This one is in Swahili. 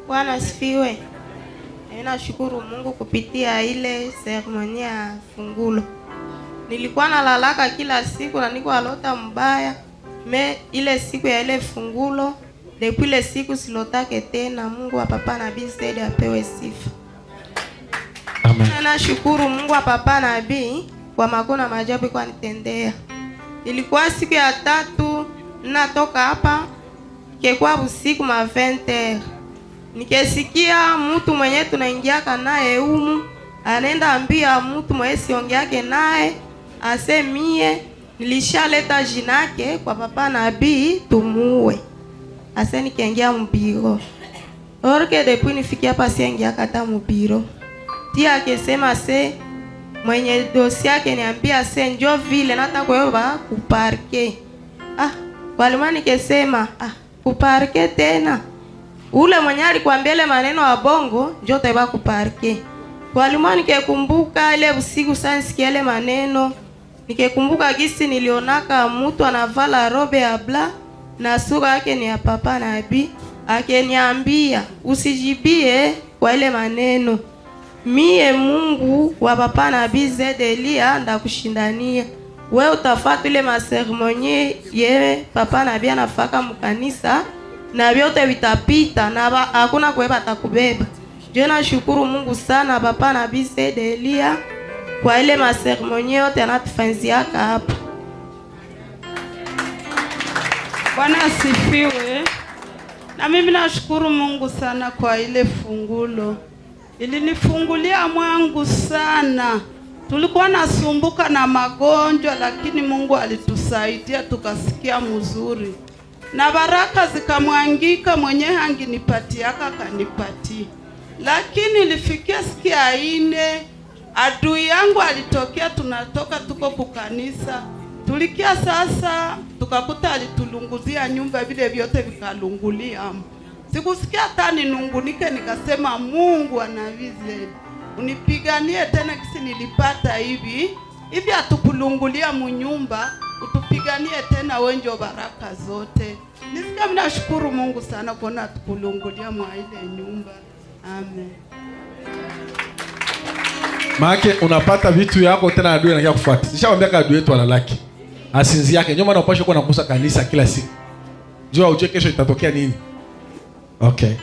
Bwana asifiwe. Nashukuru Mungu kupitia ile seremoni ya fungulo. Nilikuwa nalalaka kila siku na niko alota mbaya. Ile siku ya ile fungulo, depuis ile siku silotake tena. Mungu wa Papa Nabii Zedi apewe sifa. Amen. Nashukuru Mungu wa Papa Nabii kwa makuna maajabu kwa nitendea. Ilikuwa siku ya 3 natoka hapa kekwa usiku ma 20h. Nikesikia mtu mwenye tunaingiaka naye humu anaenda ambia mtu mwenye siongeake naye asemie nilishaleta jinake kwa Papa Nabii tumuue. Ase nikaingia mbiro. Orke depuis nifikia hapa siingia kata mbiro. Tia akesema se mwenye dosi yake niambia se njoo vile nataka kuoba kuparke. Walima nikesema kuparke tena. Ule mwenye alikwambia ile maneno ya bongo njoo taiba kuparke. Walima nikekumbuka ile usiku sana sikia ile maneno. Nikekumbuka gisi nilionaka mtu anavala robe ya bla na sura yake ni ya Papa Nabii. Akeniambia usijibie kwa ile maneno. Mie Mungu wa Papa Nabii Zedi Elia ndakushindania. Wewe utafuata ile maseremoni ye Papa Nabii anafaka mkanisa na vyote vitapita na hakuna kueba atakubeba. Je, nashukuru Mungu sana Papa Nabii Zedi Elia kwa ile maseremoni yote anatufanziaka hapa. Bwana asifiwe. Na mimi nashukuru Mungu sana kwa ile fungulo. Ilinifungulia mwangu sana. Tulikuwa nasumbuka na magonjwa lakini Mungu alitusaidia tukasikia mzuri. Na baraka zikamwangika mwenye hanginipatiaka kanipatia. Lakini ilifikia siku ya 4 adui yangu alitokea, tunatoka tuko kukanisa. Tulikia sasa tukakuta alitulunguzia nyumba vile vyote vikalungulia. Sikusikia hata ninungunike, nikasema Mungu wa Nabii Zedi unipiganie tena kisi nilipata hivi atukulungulia munyumba, utupiganie tena wenjo baraka zote. Nisikia mimi nashukuru Mungu sana kuona atukulungulia mwa ile nyumba. Amen. Maana unapata vitu yako tena adui anakuja kufuata. Nishawaambia adui wetu alalaki. Asinzi yake nyuma na upashe kuwa nakusa kanisa kila siku. Jua uje kesho itatokea nini? Okay.